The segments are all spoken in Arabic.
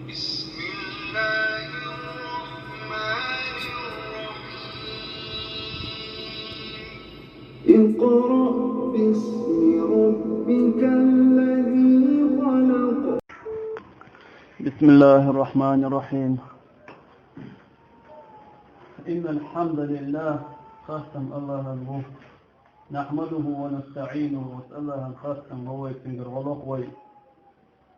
بسم الله الرحمن الرحيم اقرأ باسم ربك الذي خلق. بسم الله الرحمن الرحيم. إن الحمد لله خاصم الله الموت نحمده ونستعينه وسأله خاصم هو تنقر ولقوي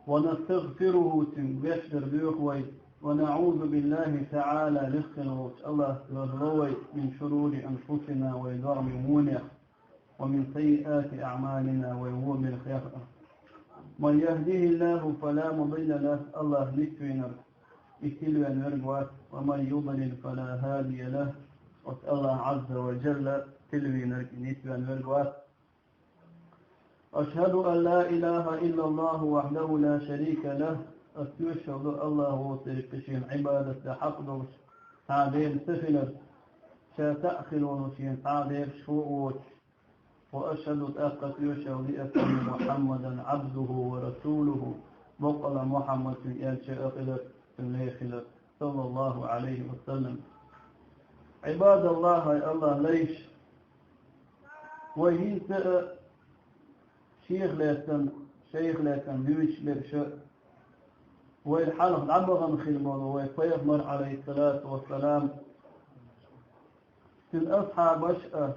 ونستغفره تنقشر بيقوي ونعوذ بالله تعالى لخنوت الله للروي من شرور أنفسنا ويضرم يمونه ومن سيئات أعمالنا ويوم الخير. من يهديه الله فلا مضل له الله نسوينر يتلو أن يرجوات ومن يضلل فلا هادي له وسأل الله عز وجل تلوينر نسوي أن يرجوات. أشهد أن لا إله إلا الله وحده لا شريك له أستشهد الله وسيقشين عبادة حقه تعديل سفلر شاتأخل ونشين تعديل شوء وأشهد أقت يشهد أن محمدا عبده ورسوله بقل محمد يلشأ خلق صلى الله عليه وسلم. عباد الله يا الله ليش وهي شيخ لكن بيش لرشاء والحلق عبغا خلمون ويطيغمر عليه الصلاة والسلام في الأصحاب أشأ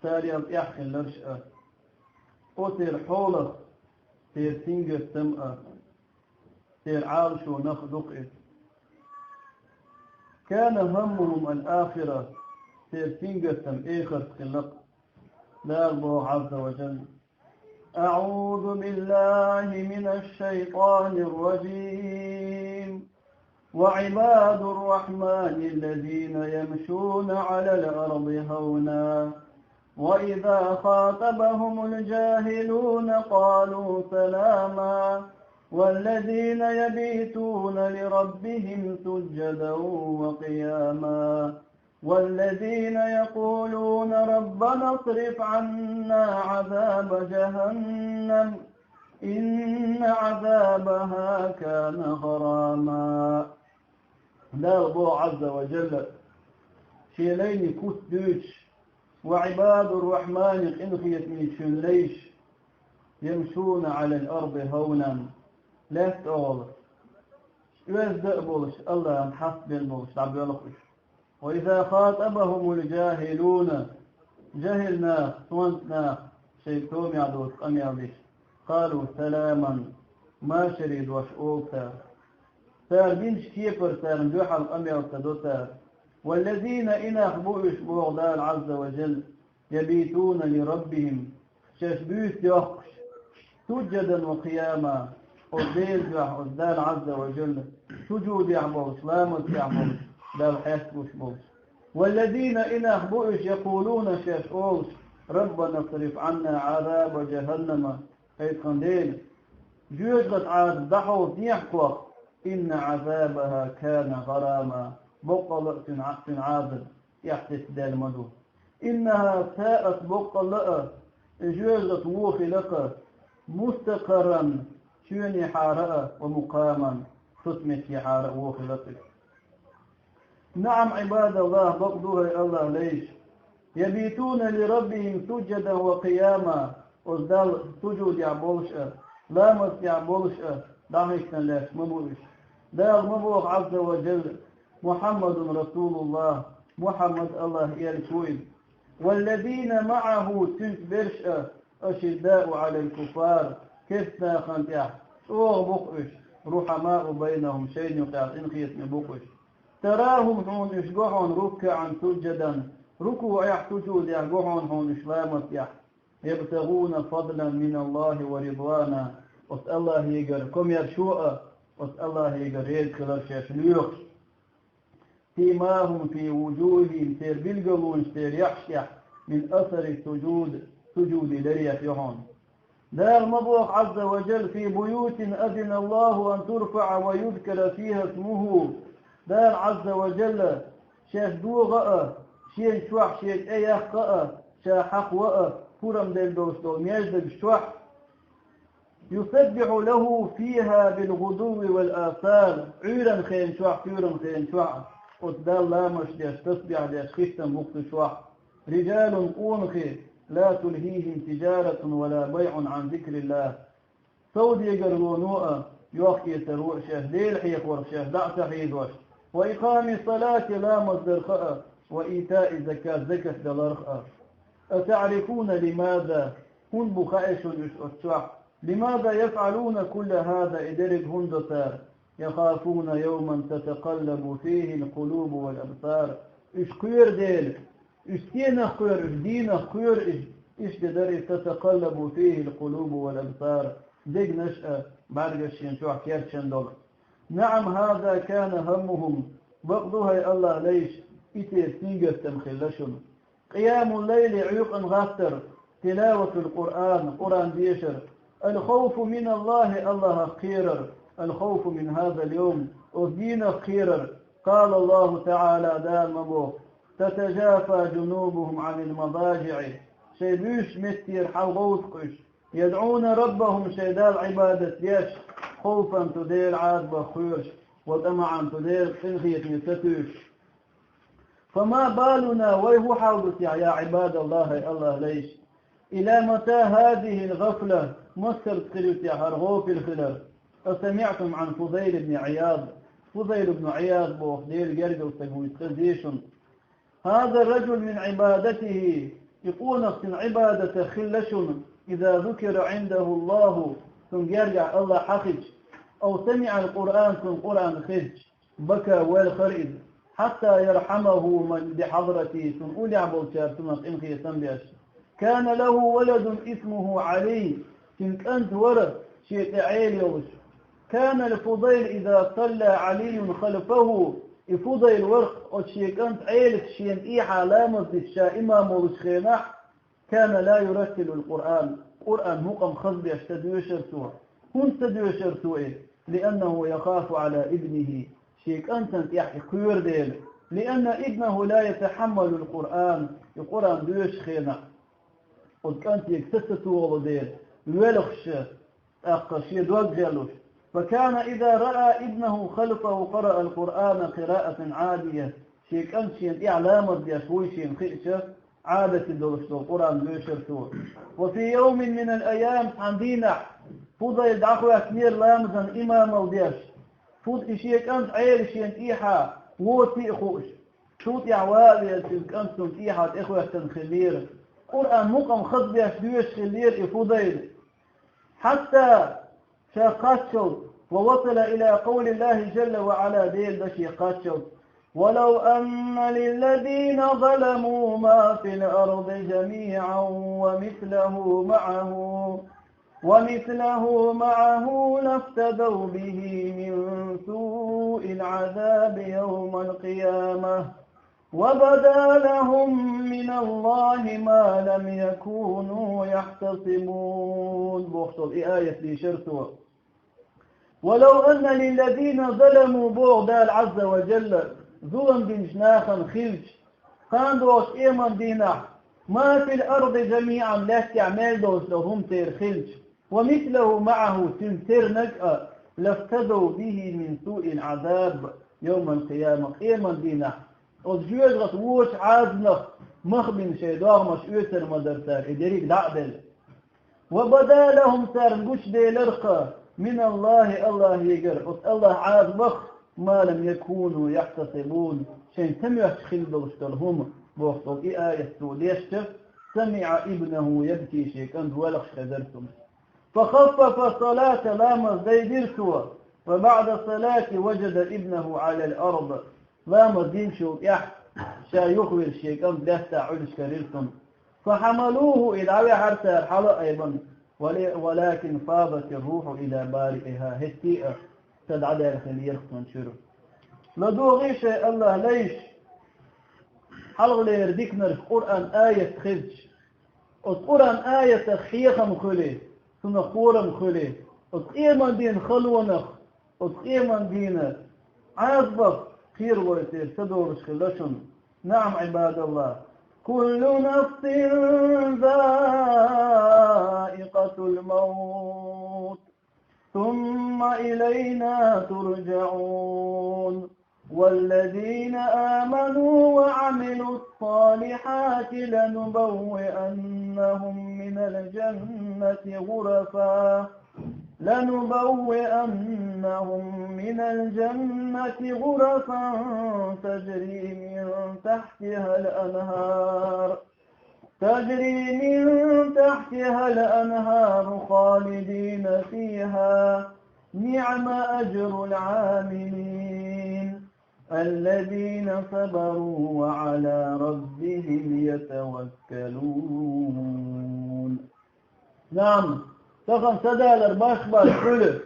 تاري الإحخي لرشأ أتر حولك تير سنجر سمأ تير عالش ونخدق كان همهم الآخرة تير سنجر سم إيخر خلق لا الله عز وجل. أعوذ بالله من الشيطان الرجيم. وعباد الرحمن الذين يمشون على الأرض هونا وإذا خاطبهم الجاهلون قالوا سلاما والذين يبيتون لربهم سجدا وقياما والذين يقولون ربنا اصرف عنا عذاب جهنم إن عذابها كان غراما. لا الله عز وجل شيلين كثدوش وعباد الرحمن انخيت من شليش يمشون على الأرض هونا لا تقول يوزق بولش الله حسب البولش عبد يلقش. وإذا خاطبهم الجاهلون جهلنا صونتنا شيطوم يعدوس أم يعديش قالوا سلاما ما شريد وشؤوكا سار بينش كيفر سار نجوحل أم يعدوسا. والذين إن أخبؤش بوغدال عز وجل يبيتون لربهم شاشبوس يخش سجدا وقياما أرديل أردال عز وجل سجود يعبوش لامت يعبوش دال حيثوش بوش. والذين إن أخبؤش يقولون شاشبوش ربنا اصرف عنا عذاب جهنم حيث خندين جوجت عاد دحوت يحقوق إن عذابها كان غراما بقل عابد يحدث دال مدو إنها ساءت بقل جوجت ووخي لك مستقرا شوني حارة ومقاما ختمت حارة ووخي لك. نعم عباد الله بقدوها الله ليش يبيتون لربهم سجدا وقياما وزدال سجود يعبولش لامس يعبولش دعيشنا لاش مبولش دال مبوغ عز وجل محمد رسول الله محمد الله يالكوين. والذين معه تنتبرش أشداء على الكفار كيفنا خنتيح أوغ بقش رحماء بينهم شين يقع إنخيت بقش تراهم هون إشقعون ركعا سجدا ركوع يحتجود يحقعون هون إشلامت يبتغون فضلا من الله ورضوانا وسأل الله يقر كم يرشوء وسأل الله يقر يدخل الشاشليوخ فيما هم في وجوههم سير بالقلون سير يحشح من أثر السجود سجود لريح يهون. دار مبوخ عز وجل في بيوت أذن الله أن ترفع ويذكر فيها اسمه. دار عز وجل شاف دوغة شين شوح شين أيخ شاحق وأ كرم دل دوستو ميجد بشوح يسبح له فيها بالغدو والآثار عيرا خين شوح عيرا خين شوح وتدال لا مش ديش تسبح ديش خشتم وقت شوح رجال أونخي لا تلهيهم تجارة ولا بيع عن ذكر الله سود يقرونوء يوخي تروع شهديل حيق ورشه دعس حيدوش وإقام الصلاة لا مصدر خاء وإيتاء زكاة زكاة دلار خاء أتعرفون لماذا هن بخائش الشعب لماذا يفعلون كل هذا إدرج هندسار يخافون يوما تتقلب فيه القلوب والأبصار إش قير ديل إش تينا قير إش دينا قير إش تدري تتقلب فيه القلوب والأبصار دق نشأة برقشين شوح كيرشن دول نعم هذا كان همهم بقضوها الله ليش إتير سنجر تمخلشن قيام الليل عيق غافتر تلاوة القرآن قرآن ديشر الخوف من الله الله خيرر الخوف من هذا اليوم ودين خيرر قال الله تعالى دال مبوخ تتجافى جنوبهم عن المضاجع شيبوش مستير حوغوثقش يدعون ربهم شيدال عبادة يش خوفا تدير عاد بخيرش وطمعا تدير تنخية نستوش فما بالنا ويه حوضت يا عباد الله الله ليش إلى متى هذه الغفلة مصر قلت يا هرغوف الخلر أسمعتم عن فضيل بن عياض فضيل بن عياض بوخدير قرق وستقويتخزيشن هذا الرجل من عبادته يقول نفس عبادة خلشن إذا ذكر عنده الله ثم يرجع الله حخج أو سمع القرآن ثم قرآن خج بكى والخرج حتى يرحمه من بحضرته ثم أولي عبوتشار ثم إنخي سنبيش كان له ولد اسمه علي كنت أنت ورد شيء تعيل يوش كان الفضيل إذا صلى علي خلفه الفضيل ورق وشيء أنت عيلة شيء إيحا لامس الشائمة مرشخينح كان لا يرتل القرآن قرآن مقام خزب يشتدوشر سوء هم تدوشر سوء لأنه يخاف على ابنه شيء أنت يحكي خير ديل لأن ابنه لا يتحمل القرآن القرآن دوش خينح قد كانت يكتستوا ولدين الولخش أقشي دوك جالوش فكان إذا رأى ابنه خلفه قرأ القرآن قراءة عادية شيء كانت شيء إعلام ديشوي شيء خيشة عادة الدوش القرآن دوشرتوه وفي يوم من الأيام عندنا فضل يدعقوا كثير لامزا إمام وديش فضل شيء كانت عيل شيء إيحا ووتي خوش شوت يعوالي كانت إيحا إخوة تنخلير قرآن مقام خذ بيش خلير إفضيل حتى شاقاتشو ووصل إلى قول الله جل وعلا ديل بشي قاتشو ولو أن للذين ظلموا ما في الأرض جميعا ومثله معه لافتدوا به من سوء العذاب يوم القيامة وبدا لهم من الله ما لم يكونوا يحتسبون بوخصل آية دي شرطوا ولو أن للذين ظلموا بغدال عز وجل ظلم بن جناخا خلج قاندوش إيمان دينا ما في الأرض جميعا لا استعمال دوش لهم تير خلج ومثله معه تنتر نجأة لافتدوا به من سوء العذاب يوم القيامة إيمان دينا وجوج غطوش عازنخ مخبن شيدوغ مش يوتر مدرسار إدريك دعدل وبدا لهم سار نقش دي لرقة من الله يقر الله عازبخ ما لم يكونوا يحتسبون شين سمع تخلدوا اشترهم بوخطوا آية سوديشتر سمع ابنه يبكي شيكاند ولخ خدرتم فخفف صلاة لامز دي ديرتوا فبعد الصلاة وجد ابنه على الأرض لامز ديمشو يح شا يخبر شيكاند دهتا علش كريرتم فحملوه إلى حرسة الحلق أيضا ولكن فاضت الروح إلى بارئها هستيئة تدعى الخليل منشره لدو غيش الله ليش حلق ليردكنا القرآن آية خرج القرآن آية خيخة مخلي سنقورة مخلي القيمة دين خلونخ القيمة دين عازبك خير ويسير تدور خلشن نعم عباد الله كل نفس ذائقة الموت ثم إلينا ترجعون والذين آمنوا وعملوا الصالحات لنبوئنهم من الجنة غرفا تجري من تحتها الأنهار خالدين فيها نعم أجر العاملين الذين صبروا وعلى ربهم يتوكلون. نعم تخن سدالر باش كله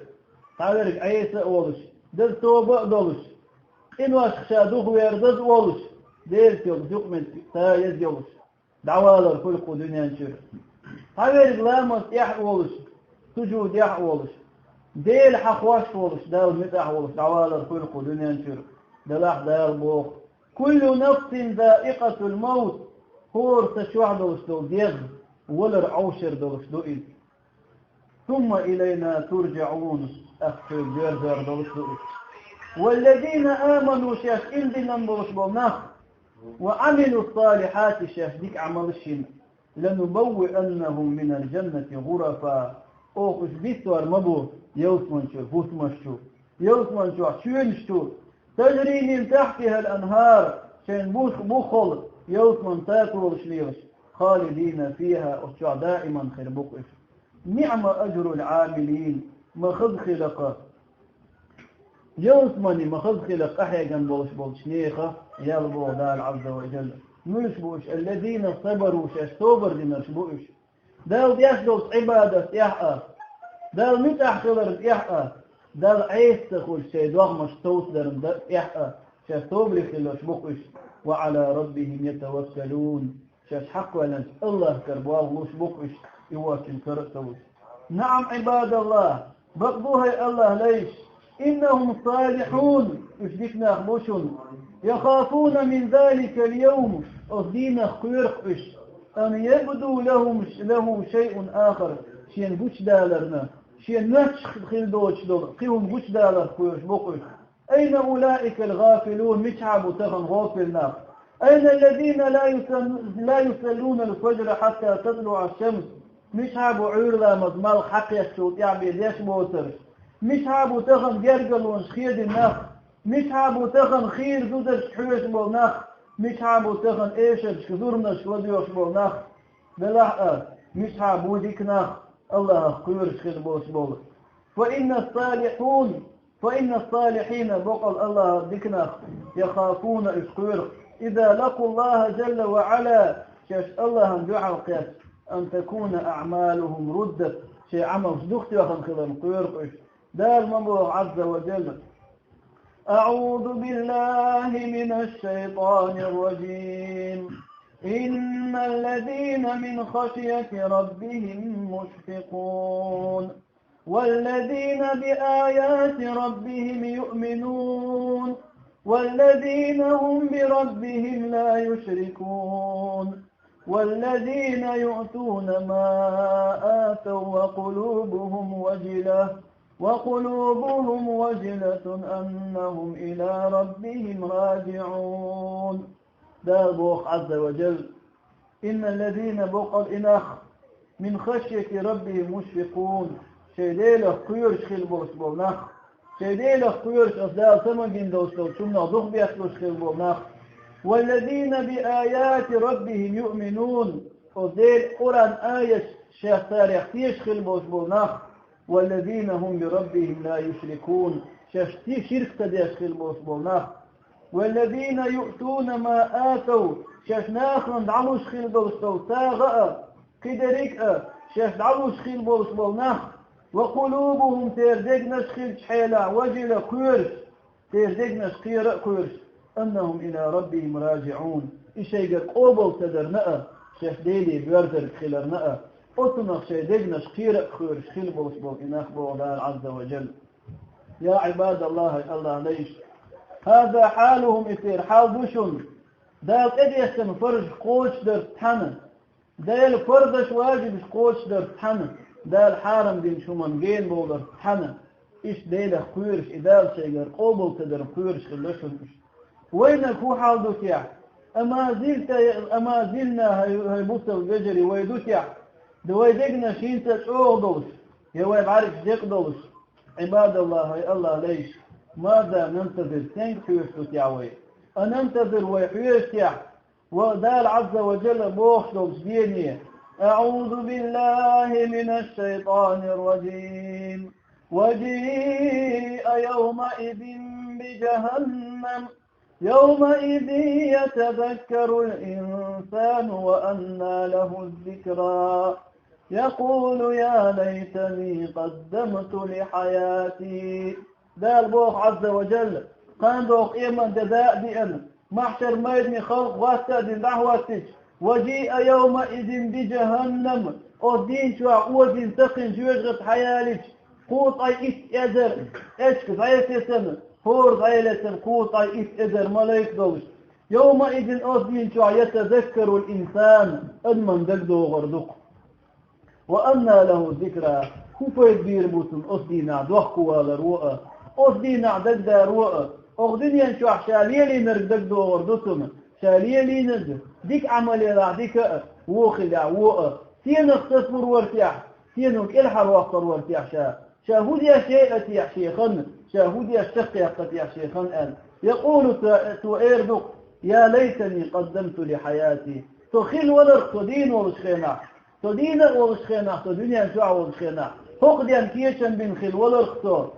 تعالرك عيسى أولش دل توبة دولش إن واش خشادوه ويردد أولش ديل تيوب زقمن تايز يولش دعوالر كل دنيا نشر تعالرك لامس يح أولش سجود يح أولش ديل حخواش أولش دال متح أولش دعوالر كل دنيا نشر دلاح دال بوخ كل نفس ذائقة الموت هور تشوح دولش دو ديغ ولر عوشر دولش دو إذ ثم إلينا ترجعون أخفر جرجر دولش دو إذ والذين آمنوا شاش إندنا دولش دو وعملوا الصالحات شاش ديك عمل الشين لنبوئنهم من الجنة غرفا أوخش بيستوار مبو يوسمن شو فوسمن شو يوسمن شو شوين شو تجري من تحتها الأنهار شين بوخل يوسمن تاكل شليوش خالدين فيها أشجع دائما خير بقش نعم أجر العاملين مخذ خلقه يوسمني مخذ خلق أحيا جنبوش بولشنيخة يالبو دال عز وجل ملش بوش الذين صبروا شاش صبر ديناش بوش دال يشدوس عبادة يحقا دال متح خلر يحقا دال عيس تخل شي دوغمش توسدر يحقا شاش صبر خلش بوش وعلى ربهم يتوكلون شاش حق ولنش الله كربواه وش بقش يواكل كرتوش. نعم عباد الله بقضوها الله ليش إنهم صالحون يشدكنا أخبوشون يخافون من ذلك اليوم أصدينا خيرقش أن يبدو له شيء آخر شين بوش دالرنا شين نتش خلدوش دول قيهم بوش دالر خيرش بقش أين أولئك الغافلون مشعب تغن غافلنا أين الذين لا يصلون الفجر حتى تطلع الشمس مشعب عيرلا مضمال حق يشوت يعبيد يشبوتر مشعب تغن جرجل ونشخيد النخ مشعب تغن خير زودر شحوش بالنخ مشعب تغن إيشر شكذورنا شكذوش بالنخ بلحقا مشعب وديك نخ الله خير شخيد بوش بول فإن الصالحين بقل الله ديك نخ يخافون إشقير إذا لقوا الله جل وعلا شاش الله جعل قياس أن تكون أعمالهم ردت شيء عمل صدقتي وخم خلال قيرقش دال ممرو عز وجل أعوذ بالله من الشيطان الرجيم إن الذين من خشية ربهم مشفقون والذين بآيات ربهم يؤمنون والذين هم بربهم لا يشركون والذين يؤتون ما آتوا وقلوبهم وجلة أنهم إلى ربهم راجعون دار بوخ عز وجل إن الذين بقل إنخ من خشية ربهم مشفقون شيديلة قيرش خلبوش بونخ شيديلة قيرش أصدار سمجين دوستو شمنا ضغ بيخلوش خلبونخ والذين بآيات ربهم يؤمنون وذيل قرآن آية شيخ تاريخ تيشخل بوشبوناخ والذين هم بربهم لا يشركون شيخ شرك تديشخل بوشبوناخ والذين يؤتون ما آتوا شيخ ناخن دعموش خل بوشبو تاغأ قدريك شيخ دعموش خل بوشبوناخ وقلوبهم تردقنش خل شحيلا وجل قيرش تردقنش قيرش أنهم إلى ربهم راجعون إشي قد قوبل تدرنأ شيخ ديلي بيرزر خلرنأ أطنق شي دقنا شقيرك خير شخيل بوصبو إناخ بوضان عز وجل. يا عباد الله ليش هذا حالهم إثير حال بوشن دال إدي يسن فرج قوش در تحنن دال فرضش واجب قوش در تحنن دال حارم دين شومن جين بولر حنا إيش ديله قيرش إدال شيء قبل تدر قيرش خلشون إيش وينك هو حال دوتيع أما زلنا هاي بوصل الججري ويدوتيع دويدقنا شين تشعور دوش يوي بعرف ديق دوش عباد الله هاي الله ليش ماذا ننتظر سنك حيوش دوتيعوي أننتظر ويحيوش تيع ودال عز وجل بوخ دوش ديني أعوذ بالله من الشيطان الرجيم وجيء يومئذ بجهنم يومئذ يتذكر الإنسان وأنى له الذكرى يقول يا ليتني قدمت لحياتي دال بوخ عز وجل قان دوق إيمان داء بأن محشر ميدني خلق واسد دعواتك وجيء يومئذ بجهنم الدين شو عوزين تقن جوجت حيالك قوط أي إس أدر إشك غاية سنة هور غاية قوط أي إس أدر ملايك دوش يومئذ الدين شو يتذكر الإنسان أدمن دقدو غردق وأنى له الذكرى كوفيت بيربوتن أصدينا دوخكو ولا رؤى أصدينا دقدا رؤى أغدنيا شو شاليلي نردقدو غردتن شاليلي نرد ديك عملي لا ديك وخدع وؤى سين اختصر وارتياح سينك الحر واخطر وارتياح شاهود يا شيء يا شيخا شاهود يا الشق يا شيخا الآن يقول تؤيردك يا ليتني قدمت لحياتي تخيل ولرق تدين ورشخينا تدين ورشخينا تدنيا شوع ورشخينا فقديا كيشن بن خل ولرق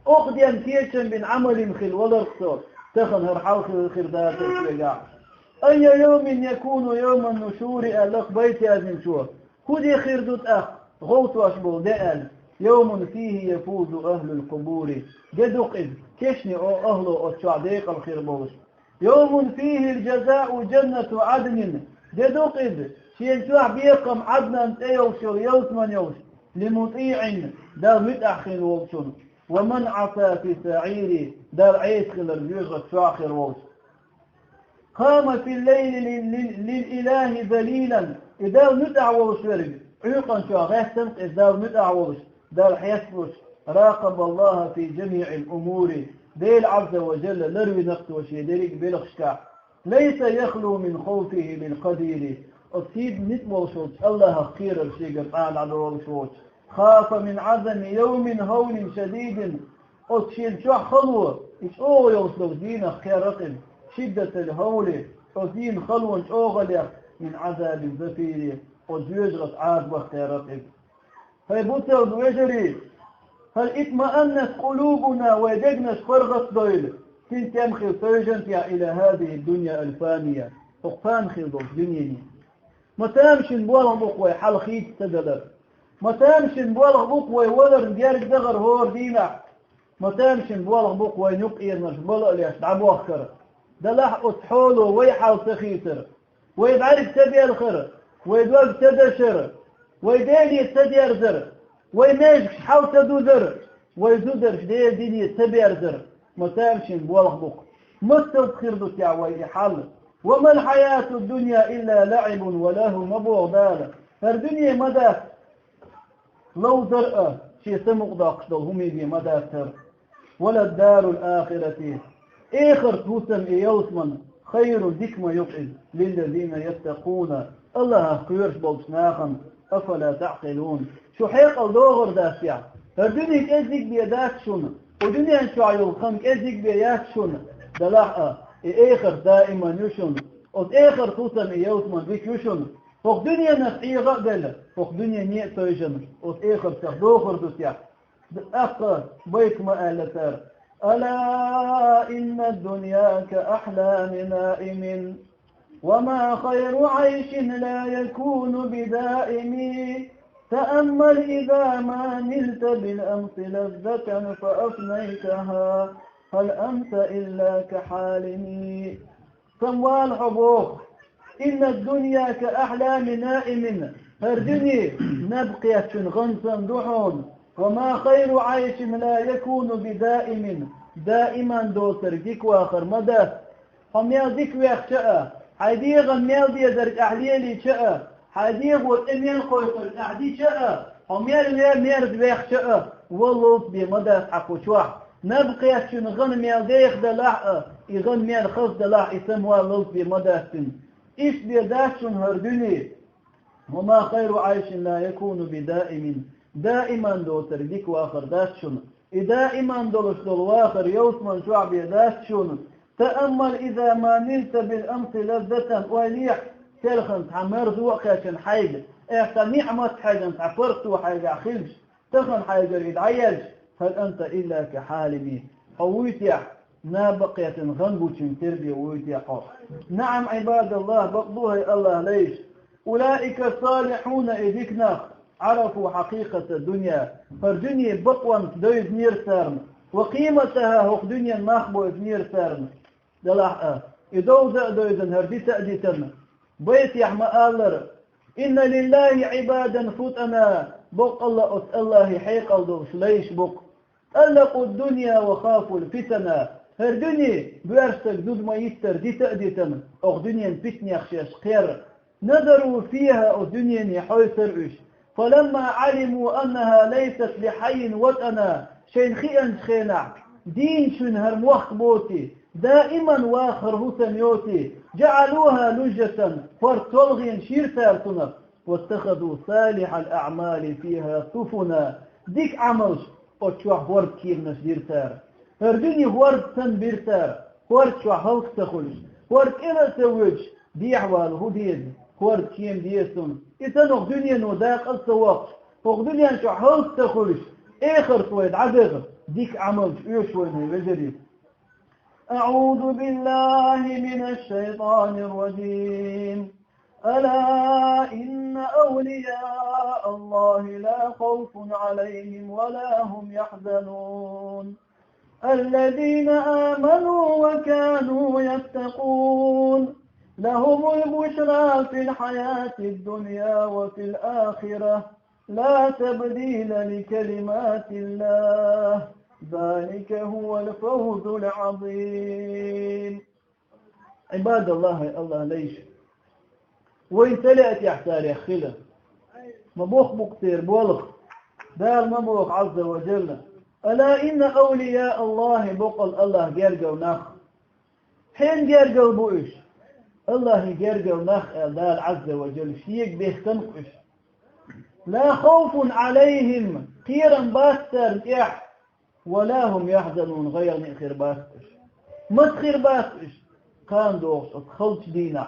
أقديا كيشن بن عمل خل ولرق تخن هرحال خردات الشيقاع أي يوم يكون يوم النشور ألق بيت أذن شو كودي خردت أخ غوت واشبه دأل يوم فيه يفوز أهل القبور جدق إذ كشني أو أهله أتشعديق الخربوش يوم فيه الجزاء جنة عدن جدق إذ شين شوح بيقم عدنا تيوش يوش من يوش لمطيع دار متأخر ووشن ومن عصى في سعير دار عيسخ الرجوغ شاخر ووش قام في الليل للإله ذليلا إذا نتع ووشورج عيقا شو غيثن إذا نتع ووش دار حيثبش راقب الله في جميع الأمور ديل عز وجل لروي نقص وشيدرك بلغشكا ليس يخلو من خوفه بالقدير أصيب نتوشوش الله خير الشيء قال على وشوش خاف من عدم يوم هول شديد أصيب شو خلوة إيش أوه يوصلوا دين خير رقم شدة الهول أصيب خلوة أوغل من عذاب زفير وزيجرة عاد وخير رقم فيبوتر ويجري هل اطمأنت قلوبنا وجدنا فرغت دويل كنت يمخي سيجنت إلى هذه الدنيا الفانية فقفان خيضو الدنيا ما تامشن بوالغ بقوي حال خيط تدلر ما تامشن بوالغ بقوي ولر ديارك دغر هور دينا ما تامشن بوالغ بقوي نقير نشبلق ليش دعبو أخر دلح أتحوله ويحال تخيتر ويبعرف تبي الخير ويدوق تدشر ويديني تديرزر ويناجك حاول تدودر ويدودر شديد ديني تبيرزر ما تامشن بوالغ بق مستوى خيردو تعوي حال وما الحياة الدنيا إلا لعب وله مبوغ بالا فالدنيا مدى لو زرقة شي سمق داقشتل هم يبي مدى تر ولا الدار الآخرة إخر توسم إيوسمن خير ديكما يقعد للذين يتقون الله خيرش بلشناخا أفلا تعقلون شو حيق الدوغر داسيا فالدنيا كأزيك بيداك شون ودنيا شو عيوخم كأزيك بياك شون دلاحة إخر دائما يشون أو إخر توسم إيوسمن بيك يشون فوق دنيا نفعي غقدل فوق دنيا نيئة يشون أو إخر تخدوخر دوسيا أخر بيك ما أهلتر ألا إن الدنيا كأحلام نائم وما خير عيش لا يكون بدائم تأمل إذا ما نلت بالأمس لذة فأفنيتها هل أنت إلا كحالمي سموال حبوك إن الدنيا كأحلام نائم هردني نبقية غنسا دحون وما خير عيش لا يكون بدائم دائما دوسر ديك واخر مدى هم يالديك ويخشأ حيديغ الميال دي درك أحليلي شأ حيديغ والإمين خويقل أحدي شأ عمير ميرد بيخشأ والله بمدى حقوشوح نبقى شن غن ميل ديخ دلع يغن ميل خص دلع يسموها لوز بمدى سن إيش بيداشن هردني وما خير عيش لا يكون بدائم دائما دو ترديك واخر داشن دائما دولش دول واخر يوسمن شعب يداشن تأمل إذا ما نلت بالأمس لذة وليح تلخن تعمر ذوق عشان حاجة نعمة حاجة تعفرت وحاجة خلش تخن حاجة يدعيج هل أنت إلا كحالمي حويتيح نابقية غنبوش تربي ويتيح نعم عباد الله بقضوها الله ليش أولئك الصالحون إذكنا عرفوا حقيقة الدنيا فالدنيا بقوة دويد نير سارم وقيمتها هو دنيا مخبوة نير سارم دلح إدوزة دويد هردي تأديتنا بيت يحمى آلر إن لله عبادا فتنا بق الله الله حيق الدوش ليش بق ألقوا الدنيا وخافوا الفتنة هردني بيرسك دود ما يستر دي تأديتنا أو دنيا فتنة يخشيش خير نظروا فيها الدنيا يحويسر إيش فلما علموا أنها ليست لحي وطنا شين خيان خينع دين شن هرموخ بوتي دائما واخر هسنيوتي جعلوها لجة فرطلغين شير سارتنا واتخذوا صالح الأعمال فيها سفنا ديك عملش وتشوح ورد كير نشدير سار هردني ورد تنبير سار ورد شوح هلك تخلش ورد إلا سويج دي أحوال هديد ورد كيم ديسون إتنو دنيا وداق السواق وغدنيا شوح هلك تخلش آخر سويد عدغ ديك عملش يوشوين بجريب أعوذ بالله من الشيطان الرجيم ألا إن أولياء الله لا خوف عليهم ولا هم يحزنون الذين آمنوا وكانوا يتقون لهم البشرى في الحياة الدنيا وفي الآخرة لا تبديل لكلمات الله ذلك هو الفوز العظيم عباد الله ليش وين تلأت يحتاري خلا مبوخ بكتير بولخ دار مبوخ عز وجل ألا إن أولياء الله بقل الله جرقوا نخ حين جرقوا بوئش الله جرقوا نخ دار عز وجل شيك بيختنقش لا خوف عليهم قيرا باستر يح ولا هم يحزنون غير نخير باستش مسخير باستش كان دوغش اتخلش دينا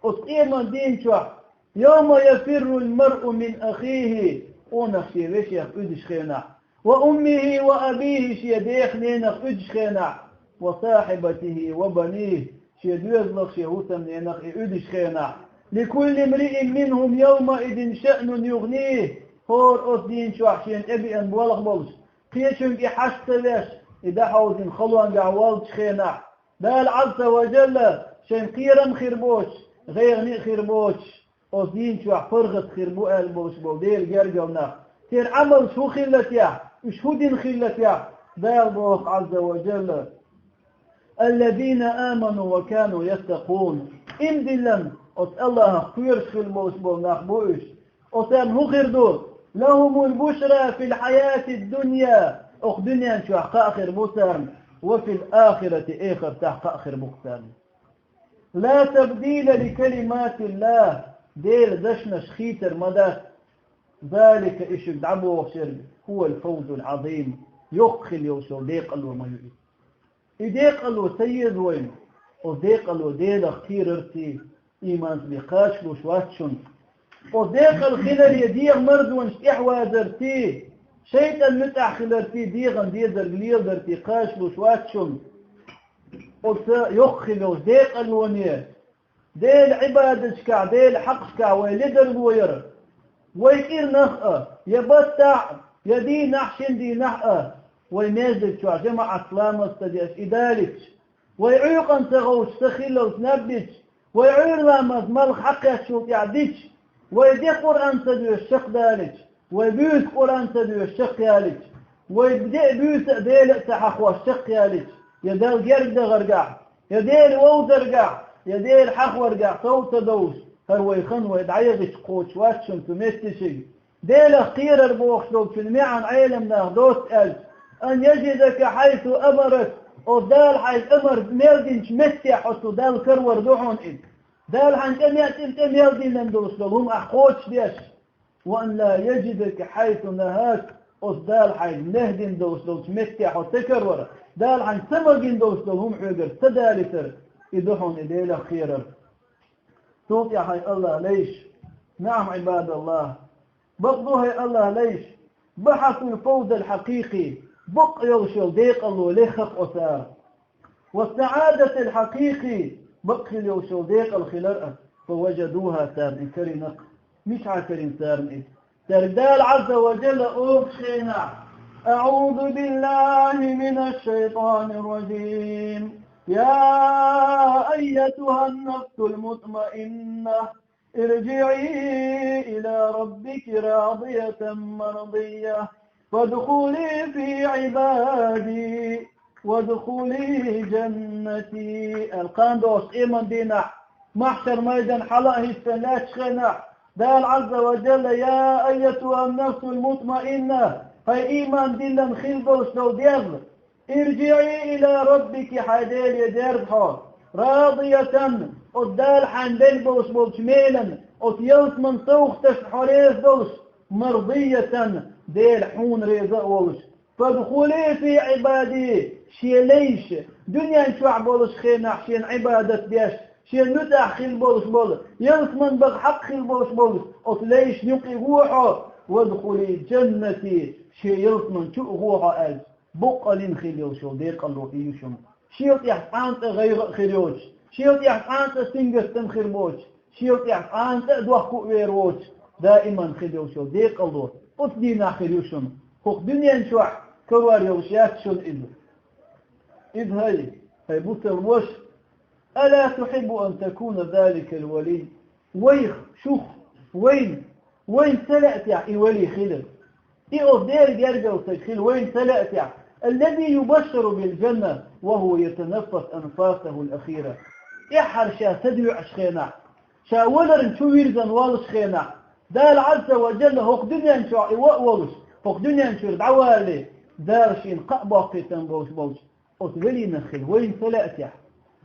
اتقيما دين شوح يوم يفر المرء من أخيه ونخشي بشيخ ادش خينا وأمه وأبيه شيديخ نينخ ادش خينا وصاحبته وبنيه شيدوز لخ شيهوتم نينخ ادش خينا لكل امرئ منهم يومئذ شأن يغنيه هور أصدين شوح شين أبي أن بولغ بولش قيشن إحشت ليش إذا حوزين خلوان قعوالش خينا دال عز وجل شين قيرا خربوش غير ني خربوش أصدين شوح فرغت خربو ألبوش بوديل جرجونا تير عمل شو خلتيا شو دين خلتيا دال بوخ عز وجل الذين آمنوا وكانوا يتقون إمدلن أت الله خير خلبوش بوناخبوش أتان هو خردو لهم البشرى في الحياة الدنيا أخدنيا شو آخر بوسان وفي الآخرة آخر تحق آخر بوسان لا تبديل لكلمات الله ديل دشنا شخيتر مدى ذلك إيش دعبو وشرب هو الفوز العظيم يخل يوشو ديق الله ما يؤيد إديق الله سيد وين وديق الله ديل اختير ارتي إيمان بقاش وشواتشن وديق الخلال يديغ مردونش إحوازرتي شيطان متع خلالتي ديغن ديزر قليل درتي قاش وشواتشن يخلو ديق الونية ديل عبادتك ديل حقك ويلدر وير ويكير نخأ يبتع يدي نحشن دي نحأ ويميزك شو جمع أسلام استديش إدالك ويعيق أن تغوش تخيلو تنبتش ويعير لامز ملخ حقك شو تعديش ويدي قرآن تدو الشق دالك ويبيوت قرآن تدو الشق يالك ويبدأ بيوت ديل تحق والشق يالك يدال جرد غرقع يديل ووزرقع يديل حق ورقع صوت دوش هو يخن ويدعيغش قوش واتشن تمستشي ديل خير البوخشلوك في المعن عالم ناخدوت أن يجدك حيث أمرك ودال حيث أمر ميلدين مستيح حتو دال كرور دوحون دال حان كم ميلدين لندوسلهم أخوش ديش وأن لا يجدك حيث نهاك ودال حيث نهدين دوسلهم مستيح وتكرور دال حان سمرجين دوسلهم حجر تدالتر يدوحون ديل خير توت يا حي الله ليش نعم عباد الله بقضوها الله ليش بحثوا الفوز الحقيقي بق يوشل ديق الله لخق أثار والسعادة الحقيقي بق يوشل ديق الخلاء فوجدوها سارن كرنق مش عكرين سارن تردال عز وجل أبخنا أعوذ بالله من الشيطان الرجيم يا أيتها النفس المطمئنة ارجعي إلى ربك راضية مرضية فادخلي في عبادي وادخلي جنتي القاندوس إيمان دينا محشر ميدان حلقه السلاش خنا دال عز وجل يا أيتها النفس المطمئنة هاي إيمان دينا خلبوس لو ديغل ارجعي إلى ربك حديل يديرها راضية قدال حندل بوس بوش ميلا وتيوت من صوخ تشحريز بوش مرضية ديل حون ريزا ووش فادخلي في عبادي شي ليش دنيا نشوع بولش خينا شين عبادة ديش شين نتاح خيل بولش بولش يوت من بغ حق خيل بولش بولش وتليش نقي روحه وادخلي جنتي شي يوت من شو روحه أز بقلين خيليوشو ديق الله إيوشم شيوت يحقانت غير خيليوش شيوت يحقانت سنجستم خيربوش شيوت يحقانت دوحكو ويروش دائما خيليوشو ديق الله أتدينا خيليوشم فوق دنيا نشوح كوار يوشيات شن إذ هاي بوت الوش ألا تحب أن تكون ذلك الولي ويخ شوخ وين سلأت يعني ولي خلل إيه دير يرجع وتدخل وين سلأت يعني الذي يبشر بالجنة وهو يتنفس أنفاسه الأخيرة إحر شا تدعو أشخينا شا ولر شو يرزن والش خينا دال عز وجل هوق دنيا نشو والش هوق دنيا نشو دعوالي دار شين قأباقي تنبوش أتغلي نخل وين سلأت يعني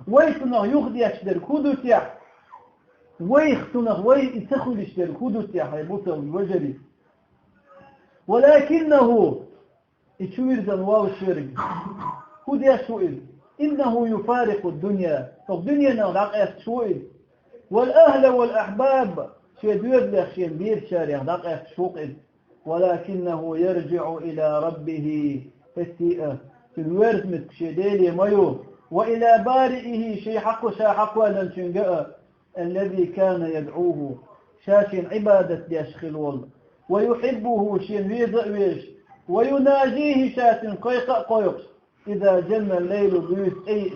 وين تنغ يغدي أشدر كودوت يعني وين يتخل أشدر كودوت يعني يبوتر الوجري ولكنه يشوير زنواو الشرق هو دي أشوئل إنه يفارق الدنيا فالدنيا نغلق يشوئل والأهل والأحباب شيء دير لأخشين بير شارع نغلق يشوئل ولكنه يرجع إلى ربه السيئة في الورث متكشديلي ميو وإلى بارئه شيء حق ولنشنقاء الذي كان يدعوه شاشن عبادة يشخل والله ويحبه شين ويش ويناجيه شات قيقش إذا جن الليل بيوت أيش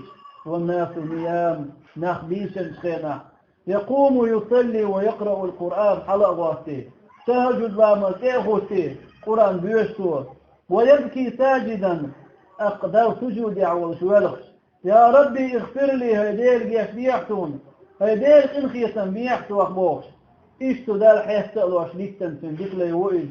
والناس نيام نخبيشا خينا يقوم يصلي ويقرأ القرآن حلق واسي تهجد بامتيخوتي قرآن بيشتو ويبكي ساجدا أقدر سجود يعوى شوالخش يا ربي اغفر لي هيدير جيش بيحتون هيدير انخيصا بيحتو أخبوش إيش دال حيستقلوا عشليكتن تنجيك ليوئل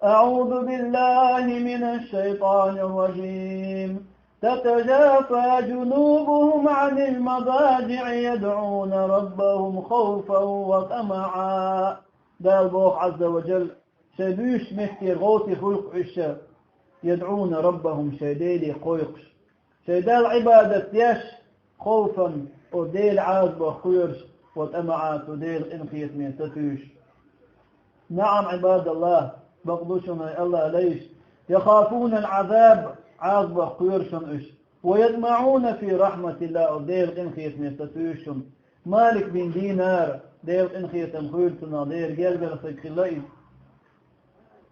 أعوذ بالله من الشيطان الرجيم تتجافى جنوبهم عن المضاجع يدعون ربهم خوفا وطمعا دال بوخ عز وجل شبيش مهتي غوتي خلق عشا يدعون ربهم شيديلي قويقش شيدال عبادة يش خوفا وديل عازب خيرش والأمعات وديل إنخيت من تتوش نعم عباد الله بقضوشنا الله ليش يخافون العذاب عازب خيرشن إش ويدمعون في رحمة الله وديل إنخيت من تتوش مالك بن دينار ديل إنخيت خيرتنا ديل قلب الخلائي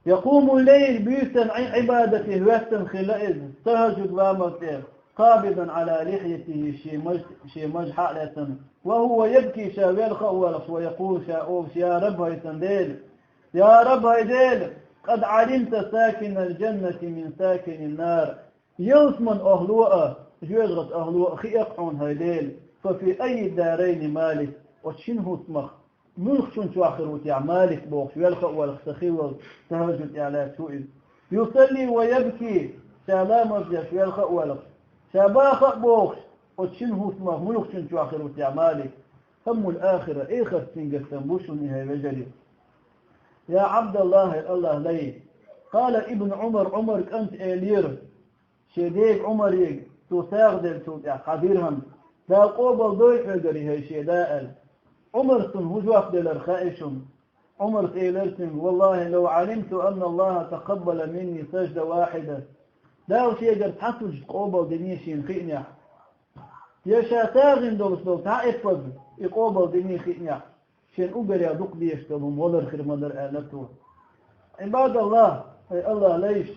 يقوم الليل بيوتا عبادته ويستن خلائي تهجد وامته قابضا على لحيته شي مجحالة وهو يبكي شاويل خولص ويقول شاوش يا رب هيتنديل يا رب هيديل قد علمت ساكن الجنة من ساكن النار يوثمن أهلوء جيغت أهلوء خيقعون هيديل ففي أي دارين مالك وشنه اسمخ ملك شو آخر وتيع مالك بوخ يلخ والخسخي والتهجد على سوء يصلي ويبكي سلام رجع يلخ والخ شباخ بوخ وتشنه اسمه ملك شو آخر وتيع مالك هم الآخرة إيه خسين قسم نهاية وجري يا عبد الله لي قال ابن عمر أنت إلير شديك عمر يق تساغدل تودع قديرهم لا قوبل ضيف يقري هاي شداء عمر هجوف دل الخائشم عمر إليرتم والله لو علمت أن الله تقبل مني سجدة واحدة لا وشي قرت حسوج قوبل دنيشين خينيح يا شاتاغن دوستو تعيد فضل يقوبل دني خينيح شين أقر يدق بيشتبهم ولا خير مدر آلته عباد الله أي الله ليش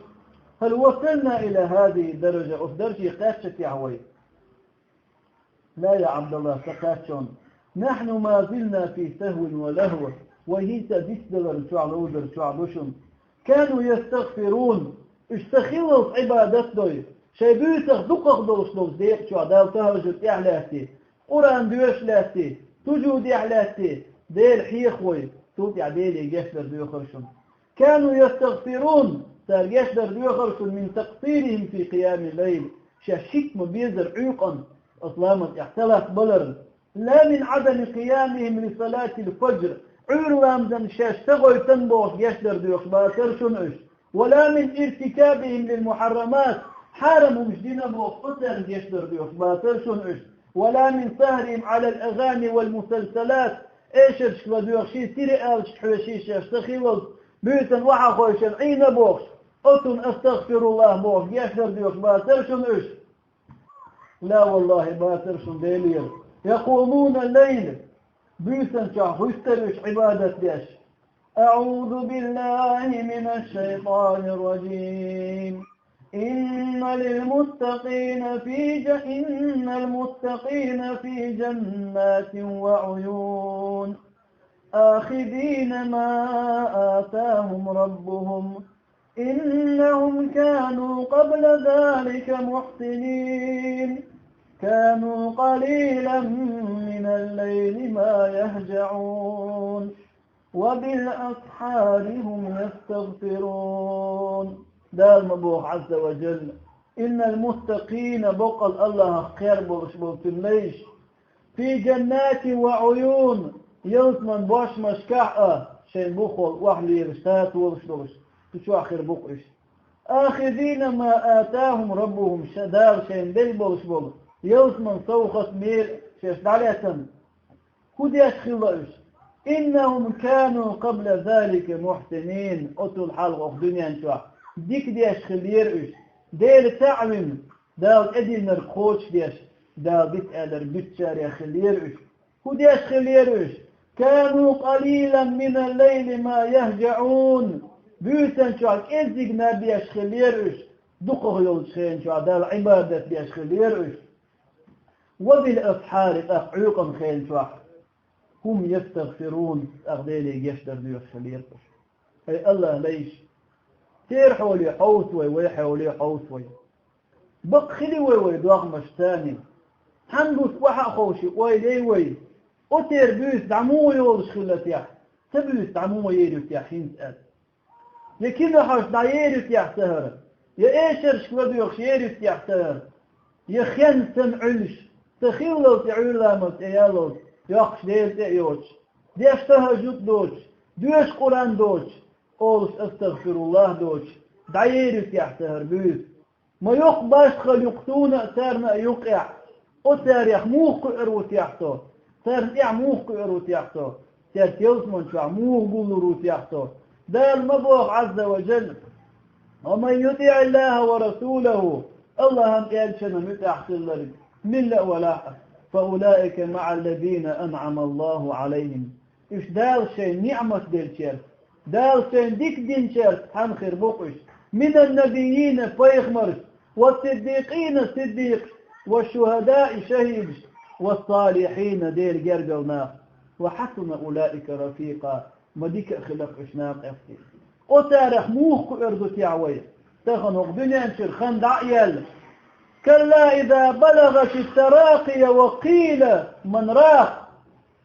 هل وصلنا إلى هذه الدرجة أفدرجي قاتشت يعوي لا يا عبد الله سقاتشون نحن ما زلنا في سهو ولهو وهي تدسدلر شعلودر شعلوشم كانوا يستغفرون اشتخلص عبادت دوي شي بيوتخ دقق دوشلوك ديق شو عدال تهجد إعلاتي قرآن دوش لاتي تجود إعلاتي ديل حيخوي توت عديل يجسر ديوخرشم كانوا يستغفرون ترجسر ديوخرشم من تقصيرهم في قيام الليل شاشيك مبيزر عيقا أصلامت احتلت بلر لا من عدم قيامهم لصلاة الفجر عير لامزن شاشتغل تنبوش يسر ديوخباترشن اش ولا من ارتكابهم للمحرمات حارموا مجدين بوقتر يسر ديوخباترشن اش ولا من سهرهم على الأغاني والمسلسلات ايش وديوخشي تيري آلش حوشيش يشتخيوز بيتن وحا خوشن عين بوخش أتن أستغفر الله بوخ يسر ديوخباترشن اش لا والله باترشن ديلير يقومون الليل بيتن شاخوسترش عبادة ديش أعوذ بالله من الشيطان الرجيم إن المتقين في جنات وعيون آخذين ما آتاهم ربهم إنهم كانوا قبل ذلك محسنين كانوا قليلا من الليل ما يهجعون وبالأسحار هم يستغفرون دال مبوح عز وجل إن المتقين بقل الله خير بلتمليش في جنات وعيون يوثمن باش مشكعة شين بخل وحلي رشتات ورشلوش تشو آخر بقرش آخذين ما آتاهم ربهم شدار شين بلبوش بل يوثمن صوخة ميل شيش دعلية كودي أشخلوش إنهم كانوا قبل ذلك محسنين أتوا الحلقة في دنيا نشوح ديك ديش خلير ديل تعلم دال أدل نرخوش ديش دال بيت أدر بيت شارع خلير هو ديش خلير كانوا قليلا من الليل ما يهجعون بيوتن شوك إزيق نبيش خلير دقه يلشين شو دال عبادة ديش خلير وبالأسحار أفعوقا خيل شوح هم يستغفرون أغديلي يشتر ديوش خلير أي الله ليش تير حولي حوثوي ويحولي حوثوي بقخلي وي دواغ مشتاني حندوس وحا خوشي ويلي وي وتير بيوس دعمو يولش خلتيح تبيوس دعمو ييريو تيحين تقال يكينا حوش دا ييريو تيح سهر يا ايشر شكوادو يخش ييريو تيح سهر يا خين سمعلش تخيلو تعولامت ايالوز يخش ديل تأيوش ديش تهجد دوش ديش قرآن دوش قولش استغفر الله دوش دعيرك يا سهر بيس ما يقباش خل يقتون أثارنا يقع أثار يحموه قعروت يحتو ثار يحموه قعروت يحتو ثار تيوزمن شو عموه قولروت يحتو ده المبوغ عز وجل ومن يطيع الله ورسوله الله هم قال شنا متأحسن لك من لا ولا فأولئك مع الذين أنعم الله عليهم إيش دار شيء نعمة ديل شير دار سين ديك دين شرط هم خير بقش من النبيين فيخمرش والصديقين صديق والشهداء شهيد والصالحين دير جرجلنا وحسن أولئك رفيقا مديك خلق عشناق أفتي وتارخ موخ أرضو تعوي تخنق دنيا انشر خندع يال كلا إذا بلغت التراقي وقيل من راق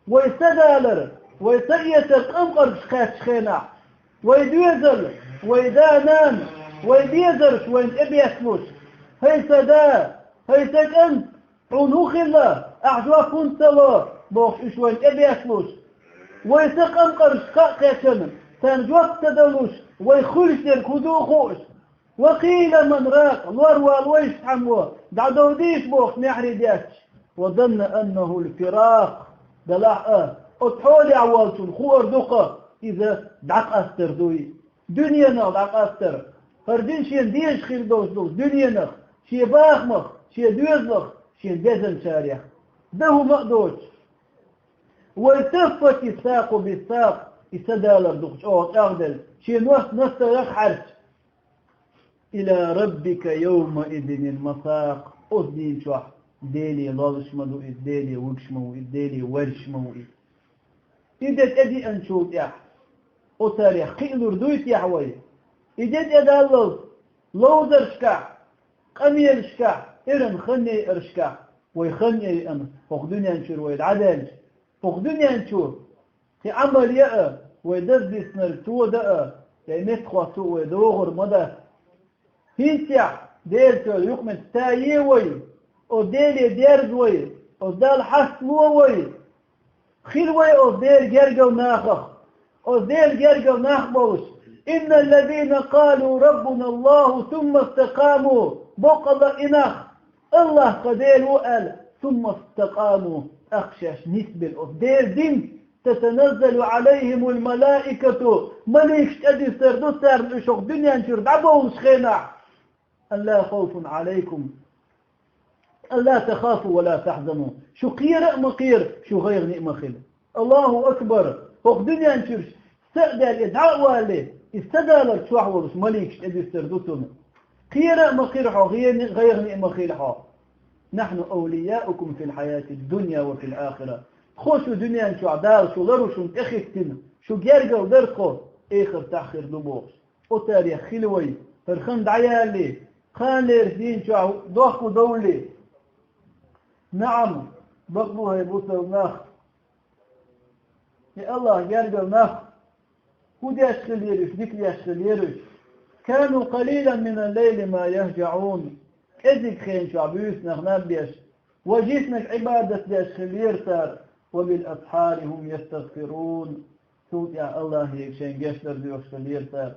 ويستدالر ويتقيتك أمقر شخات شخينا ويدوزل ويدانان ويديزرش وين أبي أسلوش هي سدا هي تكن عنوخ الله أعجوا كنت الله بوخ إيش وين أبي أسلوش ويتق أمقر شخات كاتن تنجوك تدلوش ويخلش الكدو خوش وقيل من راق الوروال ويش حموه دعدو ديش بوخ نحري دياتش وظن أنه الفراق دلع أطحولي عوالتون خو أردوقة إذا دعق أستر دوي دنيا نغ دعق أستر فردين شين ديش خير دوش دوش دنيا نغ شي باخ مخ شي دوز مخ شي دزن شاريخ ده مقدوش والتفت الساق بالساق يسدالر دوش أغدل شي نوست يخحرش إلى ربك يومئذ المساق أذنين شوح ديلي لالش مدو ديلي وكش مو ديلي ورش مو إذا تأدي أنشوت يح وتاريخ قيلور دويت يحوي إذا تأدي لو درشكع قمير شكع إرن خني إرشكع ويخني أم فوق دنيا نشور ويدعدل فوق دنيا نشور في عمل يأ ويدز بسنر تو دأ يمت خواتو ويدوغر مدى هيتيا ديرتو يقمت تايوي او ديلي ديرزوي او دال حسموي خيروي او ديل جرجو ناخخ او ديل جرجو ناخبوش إن الذين قالوا ربنا الله ثم استقاموا بقضى إنخ الله قدير وقال ثم استقاموا أخشش نسبل او ديل دين تتنزل عليهم الملائكة مليكش أدي سردو سر شوق دنيا نشرد عبوش خينع ألا خوف عليكم ألا تخافوا ولا تحزنوا شو قير مقير شو غير نئم خير الله أكبر فوق دنيا نشرش سأدى الإدعاء والي استدى شو حورش مليكش أدي سردوتنا قير مقير حو غير نئم خير حو نحن أولياؤكم في الحياة الدنيا وفي الآخرة خوشو دنيا شو عدار شو لرو شو انتخفتنا شو جارجا ودرقو آخر تأخير دبوش وتاريخ خلوي فرخند عيالي خان ليرسين شو دوخو دولي نعم بقبوها يبوسا وناخ يا الله جارجا وناخ هو دي أشخل يرش ديك لي أشخل يرش كانوا قليلا من الليل ما يهجعون إذك خين شو عبيوس نغناب بيش وجيسنك عبادة دي أشخل يرسار وبالأسحار هم يستغفرون سوت يا الله يكشين جشتر دي أشخل يرسار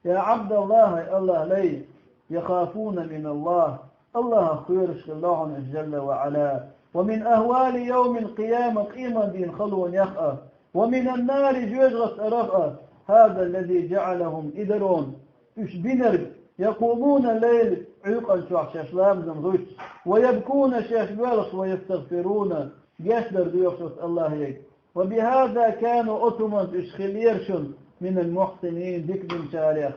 يا عبد الله يا الله لي يخافون من الله الله خيرش الله جل وعلا ومن أهوال يوم القيامة قيمة دين خلو يخأ ومن النار جوجغس أرفأ هذا الذي جعلهم إدرون يشبنر يقومون الليل عيقا شاشلام زمغش ويبكون شاشلوالش ويستغفرون جسدر ديوشس الله يك وبهذا كانوا أتمن إشخليرشن من المحسنين ذكر شارع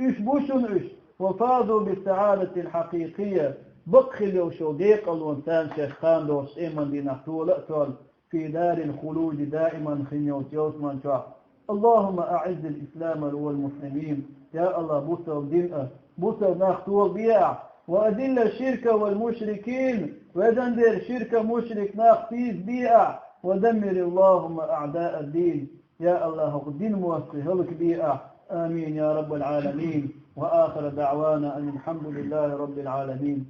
إشبوشن وفاضوا بالسعادة الحقيقية بقخل وشوديق الوانسان شيخان دوش إيمان دي نحتول أتول في دار الخلود دائما خنيوت يوسمان شعب اللهم أعز الإسلام والمسلمين يا الله بوسى ودين بوسى ناختول بيع وأذل الشرك والمشركين ودندر شرك مشرك ناختيز بيع ودمر اللهم أعداء الدين يا الله الدين موسخه لك بيع آمين يا رب العالمين وآخر دعوانا أن الحمد لله رب العالمين